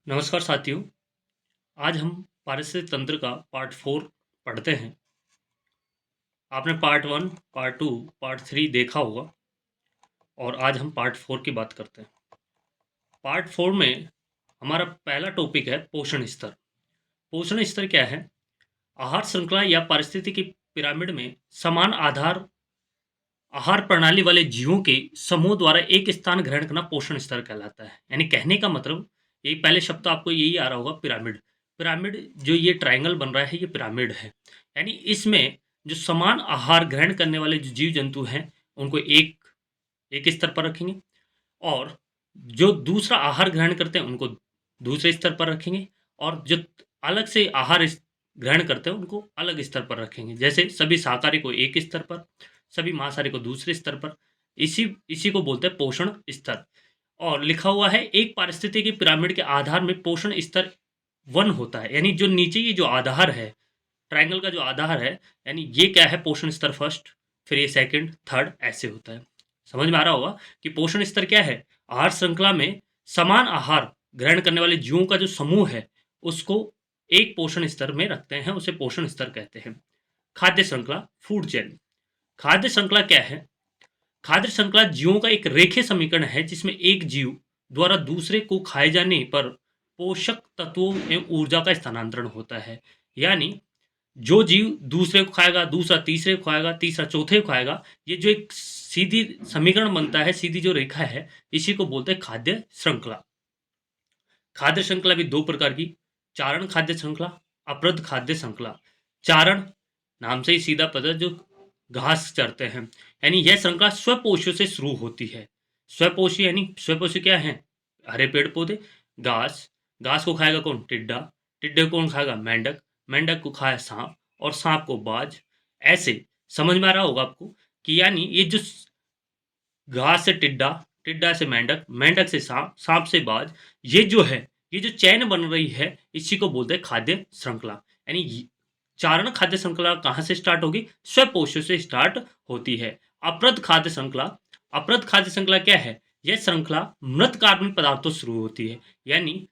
नमस्कार साथियों। आज हम पारिस्थितिक तंत्र का पार्ट 4 पढ़ते हैं। आपने पार्ट 1, पार्ट 2, पार्ट 3 देखा होगा और आज हम पार्ट 4 की बात करते हैं। पार्ट 4 में हमारा पहला टॉपिक है पोषण स्तर। पोषण स्तर क्या है? आहार श्रृंखला या पारिस्थितिकी पिरामिड में समान आहार प्रणाली वाले जीवों के समूह द्वारा एक स्थान ग्रहण करना पोषण स्तर कहलाता है। यानी कहने का मतलब, ये पहले शब्द तो आपको यही आ रहा होगा, पिरामिड। पिरामिड जो ये ट्रायंगल बन रहा है, ये पिरामिड है। यानी इसमें जो समान आहार ग्रहण करने वाले जो जीव जंतु हैं, उनको एक एक स्तर पर रखेंगे, और जो दूसरा आहार ग्रहण करते हैं उनको दूसरे स्तर पर रखेंगे, और जो अलग से आहार ग्रहण करते हैं उनको अलग स्तर पर रखेंगे। जैसे सभी शाकाहारी को एक स्तर पर, सभी मांसाहारी को दूसरे स्तर पर। इसी इसी को बोलते हैं पोषण स्तर। और लिखा हुआ है, एक पारिस्थितिकी पिरामिड के आधार में पोषण स्तर 1 होता है। यानी जो नीचे ये जो आधार है, ट्रायंगल का जो आधार है, यानी ये क्या है, पोषण स्तर फर्स्ट, फिर ये सेकंड, थर्ड, ऐसे होता है। समझ में आ रहा होगा कि पोषण स्तर क्या है? आहार श्रृंखला में समान आहार ग्रहण करने वाले जीवों का जो समूह है, उसको एक पोषण स्तर में रखते हैं, उसे पोषण स्तर कहते हैं। खाद्य श्रृंखला, फूड चेन। खाद्य श्रृंखला क्या है? खाद्य श्रृंखला जीवों का एक रेखीय समीकरण है जिसमें एक जीव द्वारा दूसरे को खाए जाने पर पोषक तत्वों एवं ऊर्जा का स्थानांतरण होता है। यानी जो जीव दूसरे को खाएगा, दूसरा तीसरे को खाएगा, तीसरा चौथे को खाएगा, ये जो एक सीधी समीकरण बनता है, सीधी जो रेखा है, इसी को बोलते हैं खाद्य श्रृंखला। खाद्य श्रृंखला भी दो प्रकार की, चारण खाद्य श्रृंखला, अपृद खाद्य श्रृंखला। चारण नाम से ही सीधा पता है, जो घास चरते हैं। यानी यह श्रृंखला स्वपोषियों से शुरू होती है। स्वपोषी यानी स्वपोषी क्या है? हरे पेड़ पौधे, घास। घास को खाएगा कौन? टिड्डा। टिड्डे को कौन खाएगा? मेंढक। मेंढक को खाए सांप, और सांप को बाज। ऐसे समझ में आ रहा होगा आपको कि यानी ये जो घास से टिड्डा, टिड्डा से मेंढक, मेंढक से सांप, सांप से बाज, ये जो है, ये जो चैन बन रही है, इसी को बोलते हैं खाद्य श्रृंखला। यानी चारण खाद्य श्रृंखला कहाँ से स्टार्ट होगी? स्वपोषण से स्टार्ट होती है। अपृद खाद्य श्रृंखला, अपृद खाद्य श्रृंखला क्या है? यह श्रृंखला मृत कार्बनिक पदार्थों से शुरू होती है। यानी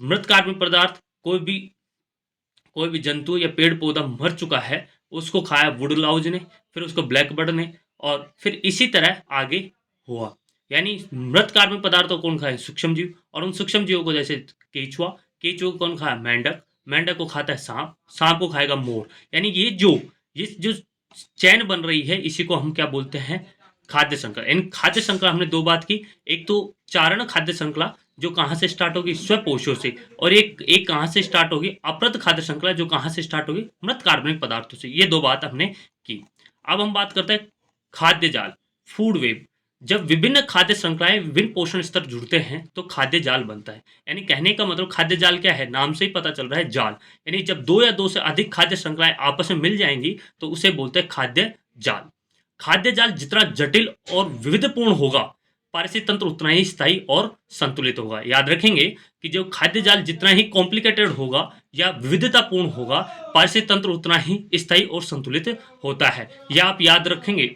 मृत कार्बनिक पदार्थ, कोई भी जंतु या पेड़ पौधा मर चुका है, उसको खाया वुडलाउज ने, फिर उसको ब्लैक बर्ड ने, और फिर इसी तरह आगे हुआ। यानी मृत कार्बनिक पदार्थों को कौन खाए? सूक्ष्म जीव। और उन सूक्ष्म जीवों को, जैसे केचुआ, केचुआ को कौन खाया? मेंढक। मेंढक को खाता है सांप, सांप को खाएगा मोर। यानी ये जो चैन बन रही है, इसी को हम क्या बोलते हैं? खाद्य श्रृंखला। यानी खाद्य श्रृंखला हमने दो बात की, एक तो चारण खाद्य श्रृंखला जो कहाँ से स्टार्ट होगी? स्वपोषों से। और एक एक कहाँ से स्टार्ट होगी? अपृत खाद्य श्रृंखला जो कहाँ से स्टार्ट होगी? मृत कार्बनिक पदार्थों से। ये दो बात हमने की। अब हम बात करते हैं खाद्य जाल, फूड वेब। जब विभिन्न खाद्य श्रृंखलाएं विभिन्न पोषण स्तर जुड़ते हैं तो खाद्य जाल बनता है। यानी कहने का मतलब, खाद्य जाल क्या है? नाम से ही पता चल रहा है, जाल। यानी जब दो या दो से अधिक खाद्य श्रृंखलाएं आपस में मिल जाएंगी तो उसे बोलते हैं खाद्य जाल। खाद्य जाल जितना जटिल और विविधपूर्ण होगा, पारिस्थितिक तंत्र उतना ही स्थायी और संतुलित होगा। याद रखेंगे कि जो खाद्य जाल जितना ही कॉम्प्लिकेटेड होगा या विविधतापूर्ण होगा, पारिस्थितिक तंत्र उतना ही स्थायी और संतुलित होता है। यह आप याद रखेंगे।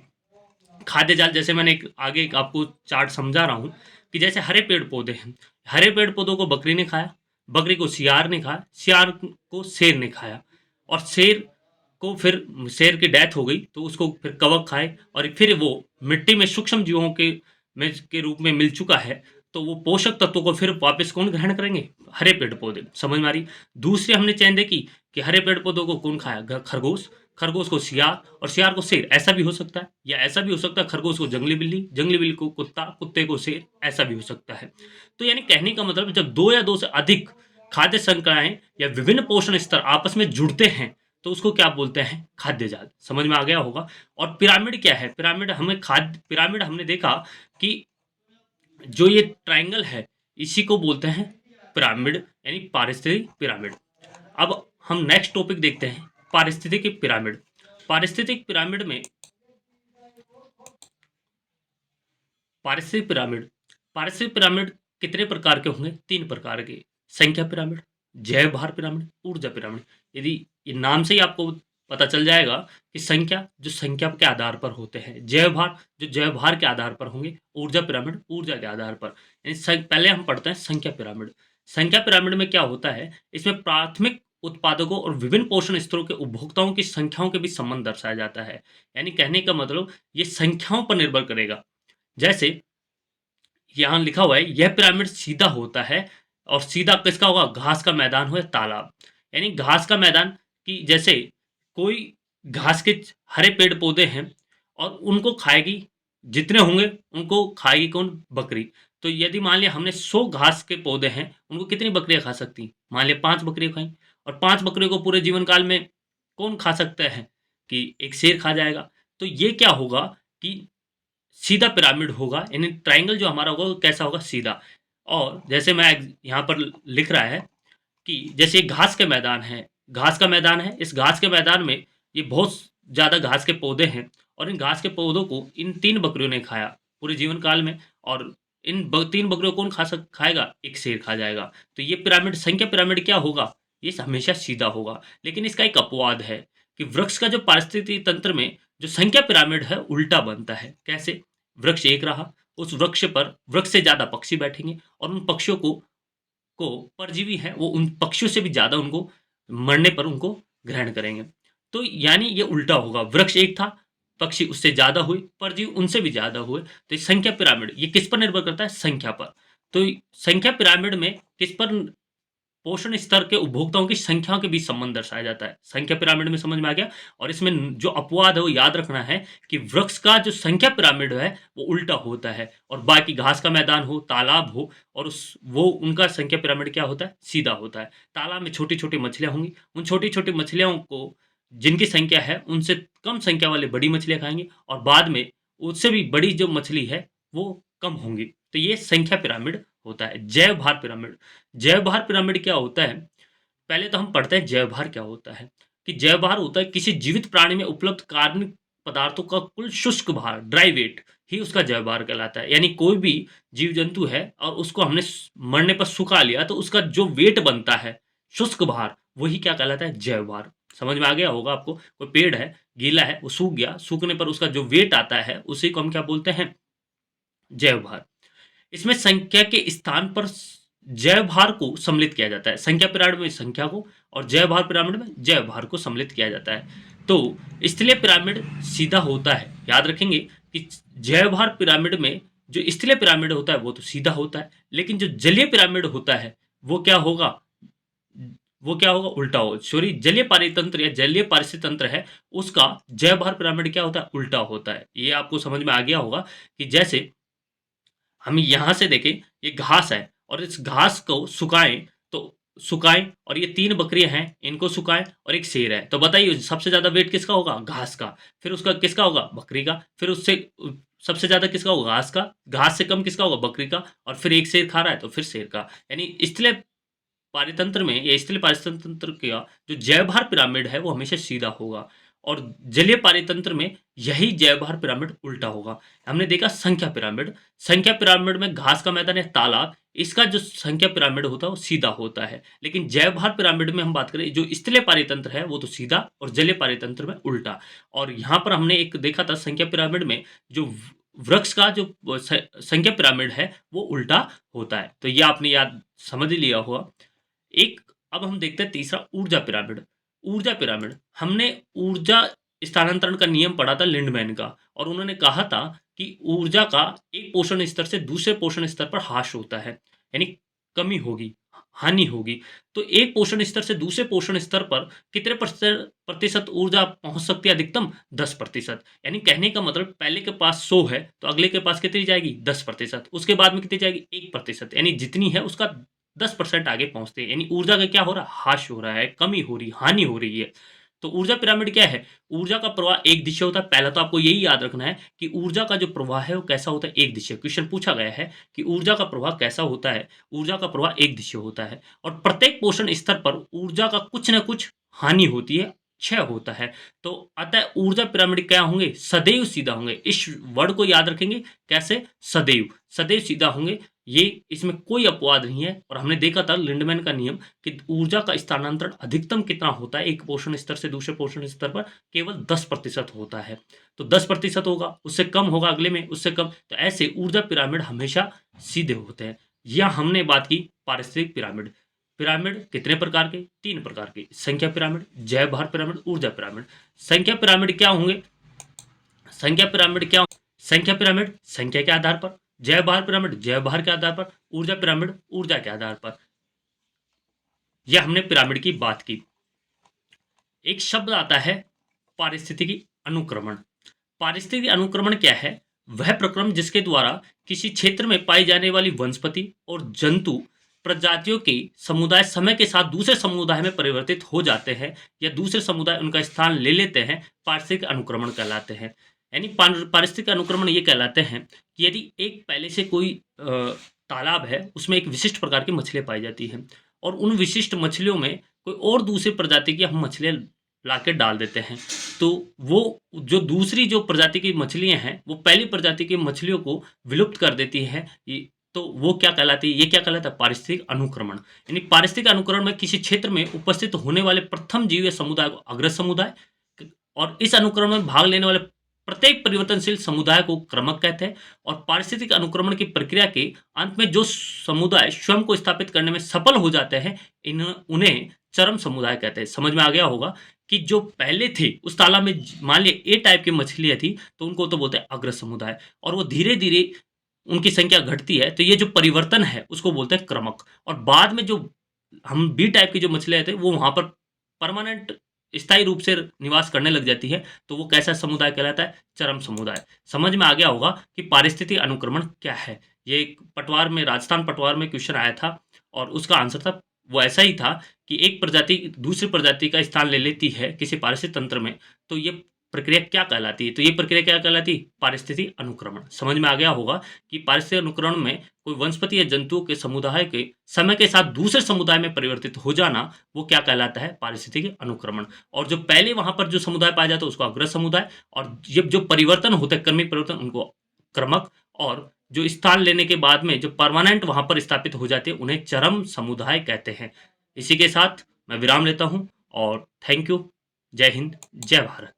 खाद्य जाल, जैसे मैंने आगे आपको चार्ट समझा रहा हूँ, कि जैसे हरे पेड़ पौधे हैं, हरे पेड़ पौधों को बकरी ने खाया, बकरी को सियार ने खाया, सियार को शेर ने खाया, और शेर की डेथ हो गई तो उसको फिर कवक खाए, और फिर वो मिट्टी में सूक्ष्म जीवों के रूप में मिल चुका है, तो वो पोषक तत्वों को फिर वापस कौन ग्रहण करेंगे? हरे पेड़ पौधे। समझ में आ रही? दूसरी हमने चेन देखी कि हरे पेड़ पौधों को कौन खाया? खरगोश। खरगोश को सियार, और सियार को शेर। ऐसा भी हो सकता है, या ऐसा भी हो सकता है खरगोश को जंगली बिल्ली, जंगली बिल्ली को कुत्ता, कुत्ते को शेर। ऐसा भी हो सकता है। तो यानी कहने का मतलब, जब दो या दो से अधिक खाद्य श्रृंखलाएं या विभिन्न पोषण स्तर आपस में जुड़ते हैं तो उसको क्या बोलते हैं? खाद्य जाल। समझ में आ गया होगा। और पिरामिड क्या है? पिरामिड हमने देखा कि जो ये ट्रायंगल है, इसी को बोलते हैं पिरामिड, यानी पारिस्थितिक पिरामिड। अब हम नेक्स्ट टॉपिक देखते हैं, पारिस्थितिक पिरामिड। पारिस्थितिक पिरामिड में पारिस्थितिक पिरामिड पारिस्थितिक पिरामिड कितने प्रकार के होंगे? 3 प्रकार के। संख्या पिरामिड, जैव भार पिरामिड, ऊर्जा पिरामिड। यदि ये नाम से ही आपको पता चल जाएगा कि संख्या जो संख्या के आधार पर होते हैं, जैव भार जो जैव भार के आधार पर होंगे, ऊर्जा पिरामिड ऊर्जा के आधार पर। यानी पहले हम पढ़ते हैं संख्या पिरामिड। संख्या पिरामिड में क्या होता है, इसमें प्राथमिक उत्पादकों और विभिन्न पोषण स्तरों के उपभोक्ताओं की संख्याओं के बीच संबंध दर्शाया जाता है। यानी कहने का मतलब ये संख्याओं पर निर्भर करेगा। जैसे यहाँ लिखा हुआ है, यह पिरामिड सीधा होता है और सीधा किसका होगा, घास का मैदान हो या तालाब। यानी घास का मैदान कि जैसे कोई घास के हरे पेड़ पौधे हैं और उनको खाएगी, जितने होंगे उनको खाएगी कौन, बकरी। तो यदि मान लिया हमने 100 घास के पौधे हैं, उनको कितनी बकरियां खा सकती, मान लिया 5 बकरियां खाई, और 5 बकरियों को पूरे जीवन काल में कौन खा सकता है, कि एक शेर खा जाएगा। तो ये क्या होगा कि सीधा पिरामिड होगा, यानी ट्रायंगल जो हमारा होगा वो कैसा होगा, सीधा। और जैसे मैं यहाँ पर लिख रहा है कि जैसे घास के मैदान है, घास का मैदान है, इस घास के मैदान में ये बहुत ज़्यादा घास के पौधे हैं और इन घास के पौधों को इन 3 बकरियों ने खाया पूरे जीवन काल में, और इन 3 बकरियों को कौन खाएगा, एक शेर खा जाएगा। तो ये पिरामिड, संख्या पिरामिड क्या होगा, ये हमेशा सीधा होगा। लेकिन इसका एक अपवाद है कि वृक्ष का जो पारिस्थितिकी तंत्र में जो संख्या पिरामिड है उल्टा बनता है। कैसे, वृक्ष एक रहा, उस वृक्ष पर वृक्ष से ज़्यादा पक्षी बैठेंगे और उन पक्षियों को परजीवी हैं, वो उन पक्षियों से भी ज़्यादा उनको मरने पर उनको ग्रहण करेंगे। तो यानी ये उल्टा होगा, वृक्ष एक था, पक्षी उससे ज़्यादा हुए, परजीवी उनसे भी ज़्यादा हुए। तो ये संख्या पिरामिड ये किस पर निर्भर करता है, संख्या पर। तो संख्या पिरामिड में किस पर, पोषण स्तर के उपभोक्ताओं की संख्या के बीच संबंध दर्शाया जाता है। संख्या पिरामिड में समझ में आ गया। और इसमें जो अपवाद है वो याद रखना है कि वृक्ष का जो संख्या पिरामिड है वो उल्टा होता है, और बाकी घास का मैदान हो, तालाब हो, और उस वो उनका संख्या पिरामिड क्या होता है, सीधा होता है। तालाब में छोटी छोटी मछलियां होंगी, उन छोटी छोटी मछलियों को जिनकी संख्या है उनसे कम संख्या वाले बड़ी मछलियां खाएंगी, और बाद में उससे भी बड़ी जो मछली है वो कम होंगी। तो ये संख्या पिरामिड होता है। जैव भार पिरामिड, जैव भार पिरामिड क्या होता है, पहले तो हम पढ़ते हैं जैव भार क्या होता है। कि जैव भार होता है किसी जीवित प्राणी में उपलब्ध कार्बनिक पदार्थों का कुल शुष्क भार, ड्राई वेट ही उसका जैव भार कहलाता है। यानी कोई भी जीव जंतु है और उसको हमने मरने पर सुखा लिया तो उसका जो वेट बनता है, शुष्क भार, वही क्या कहलाता है, जैव भार। समझ में आ गया होगा आपको। कोई पेड़ है, गीला है, वो सूख गया, सूखने पर उसका जो वेट आता है उसी को हम क्या बोलते हैं, जैव भार। इसमें संख्या के स्थान पर जैव भार को सम्मिलित किया जाता है। संख्या पिरामिड में संख्या को और जैव भार पिरामिड में जैव भार को सम्मिलित किया जाता है। तो स्थलीय पिरामिड सीधा होता है, याद रखेंगे कि जैव भार पिरामिड में जो स्थलीय पिरामिड होता है वो तो सीधा होता है, लेकिन जो जलीय पिरामिड होता है वो क्या होगा, वो क्या होगा, उल्टा होगा। सॉरी, जलीय पारितंत्र या जलीय पारिस्थितिक तंत्र है उसका जैव भार पिरामिड क्या होता है, उल्टा होता है। ये आपको समझ में आ गया होगा कि जैसे हम यहाँ से देखें, ये घास है और इस घास को सुखाएं तो सुखाएं, और ये 3 बकरियां हैं इनको सुखाएं, और एक शेर है, तो बताइए सबसे ज्यादा वेट किसका होगा, घास का। फिर उसका किसका होगा, बकरी का। फिर उससे सबसे ज्यादा किसका होगा, घास का। घास से कम किसका होगा, बकरी का। और फिर एक शेर खा रहा है तो फिर शेर का। यानी इसलिए पारितंत्र में या स्थलीय पारितंत्र का जो जैवभार पिरामिड है वो हमेशा सीधा होगा, और जलीय पारितंत्र में यही जैवभार पिरामिड उल्टा होगा। हमने देखा संख्या पिरामिड, संख्या पिरामिड में घास का मैदान या तालाब, इसका जो संख्या पिरामिड होता है वो सीधा होता है। लेकिन जैवभार पिरामिड में हम बात करें, जो स्थलीय पारितंत्र है वो तो सीधा, और जलीय पारितंत्र में उल्टा। और यहाँ पर हमने एक देखा था संख्या पिरामिड में जो वृक्ष का जो संख्या पिरामिड है वो उल्टा होता है। तो ये आपने याद समझ लिया हुआ। एक अब हम देखते हैं तीसरा, ऊर्जा पिरामिड। ऊर्जा पिरामिड, हमने ऊर्जा स्थानांतरण का नियम पढ़ा था लिंडमैन का, और उन्होंने कहा था कि ऊर्जा का एक पोषण स्तर से दूसरे पोषण स्तर पर ह्रास होता है, यानी कमी होगी, हानि होगी। तो एक पोषण स्तर से दूसरे पोषण स्तर पर कितने प्रतिशत ऊर्जा पहुंच सकती है, अधिकतम 10%। यानी कहने का मतलब पहले के पास 100 है तो अगले के पास कितनी जाएगी, 10%। उसके बाद में कितनी जाएगी, 1%। यानी जितनी है उसका 10% आगे पहुंचते हैं। यानी ऊर्जा का क्या हो रहा है, ह्रास हो रहा है, कमी हो रही, हानि हो रही है। तो ऊर्जा पिरामिड क्या है, ऊर्जा का प्रवाह एक दिशा होता है। पहला तो आपको यही याद रखना है कि ऊर्जा का जो प्रवाह है वो कैसा होता है, एक दिशा। क्वेश्चन पूछा गया है कि ऊर्जा का प्रवाह कैसा होता है, ऊर्जा का प्रवाह एक दिशा होता है, और प्रत्येक पोषण स्तर पर ऊर्जा का कुछ न कुछ हानि होती है, क्षय होता है। तो अतः ऊर्जा पिरामिड क्या होंगे, सदैव सीधा होंगे। इस वर्ड को याद रखेंगे, कैसे, सदैव, सदैव सीधा होंगे। ये इसमें कोई अपवाद नहीं है। और हमने देखा था लिंडमैन का नियम कि ऊर्जा का स्थानांतरण अधिकतम कितना होता है एक पोषण स्तर से दूसरे पोषण स्तर पर, केवल 10% होता है। तो 10% होगा, उससे कम होगा अगले में, उससे कम। तो ऐसे ऊर्जा पिरामिड हमेशा सीधे होते हैं। या हमने बात की पारिस्थितिक पिरामिड। पिरामिड कितने प्रकार के? 3 प्रकार के, संख्या पिरामिड, जैव भार पिरामिड, ऊर्जा पिरामिड। संख्या पिरामिड क्या होंगे? संख्या पिरामिड क्या? संख्या पिरामिड संख्या के आधार पर, जैव भार पिरामिड जैव भार के आधार पर, ऊर्जा पिरामिड ऊर्जा के आधार पर। यह हमने पिरामिड की बात की। एक शब्द आता है पारिस्थितिकी अनुक्रमण। पारिस्थितिकी अनुक्रमण क्या है? वह प्रक्रम जिसके द्वारा किसी क्षेत्र में पाई जाने वाली वनस्पति और जंतु प्रजातियों के समुदाय समय के साथ दूसरे समुदाय में परिवर्तित हो जाते हैं या दूसरे समुदाय उनका स्थान ले लेते हैं, पारिस्थितिक अनुक्रमण कहलाते हैं। यानी पारिस्थितिक अनुक्रमण ये कहलाते हैं कि यदि एक पहले से कोई तालाब है, उसमें एक विशिष्ट प्रकार की मछलियाँ पाई जाती हैं और उन विशिष्ट मछलियों में कोई और दूसरी प्रजाति की हम मछलियाँ लाके डाल देते हैं, तो वो जो दूसरी जो प्रजाति की मछलियाँ हैं, वो पहली प्रजाति की मछलियों को विलुप्त कर देती हैं। तो वो क्या कहलाती है? ये क्या कहलाता है? पारिस्थितिक अनुक्रमण। यानी पारिस्थितिक अनुक्रमण में किसी क्षेत्र में उपस्थित होने वाले प्रथम जीव या समुदाय को अग्र समुदाय, और इस अनुक्रमण में भाग लेने वाले प्रत्येक परिवर्तनशील समुदाय को क्रमक कहते हैं। और पारिस्थितिक अनुक्रमण की प्रक्रिया के अंत में जो समुदाय स्वयं को स्थापित करने में सफल हो जाते हैं, उन्हें चरम समुदाय कहते हैं। समझ में आ गया होगा कि जो पहले थे उस तालाब में मान लिया ए टाइप की मछलियाँ थी, तो उनको तो बोलते हैं अग्र समुदाय, और वो धीरे-धीरे उनकी संख्या घटती है, तो ये जो परिवर्तन है उसको बोलते हैं क्रमक। और बाद में जो हम बी टाइप की जो मछलियाँ थे, वो वहाँ पर परमानेंट स्थायी रूप से निवास करने लग जाती है, तो वो कैसा समुदाय कहलाता है? चरम समुदाय। समझ में आ गया होगा कि पारिस्थितिक अनुक्रमण क्या है। ये एक पटवार में, राजस्थान पटवार में क्वेश्चन आया था और उसका आंसर था, वो ऐसा ही था कि एक प्रजाति दूसरी प्रजाति का स्थान ले लेती है किसी पारिस्थितिक तंत्र में, तो ये प्रक्रिया क्या कहलाती है? तो ये प्रक्रिया क्या कहलाती है? पारिस्थितिक अनुक्रमण। समझ में आ गया होगा कि पारिस्थितिक अनुक्रमण में कोई वनस्पति या जंतुओं के समुदाय के समय के साथ दूसरे समुदाय में परिवर्तित हो जाना, वो क्या कहलाता है? पारिस्थितिक अनुक्रमण। और जो पहले वहाँ पर जो समुदाय पाया जाता है उसको अग्र समुदाय, और ये जो परिवर्तन होते हैं, क्रमिक परिवर्तन, उनको क्रमक, और जो स्थान लेने के बाद में जो परमानेंट वहाँ पर स्थापित हो जाते हैं, उन्हें चरम समुदाय कहते हैं। इसी के साथ मैं विराम लेता हूँ और थैंक यू। जय हिंद, जय भारत।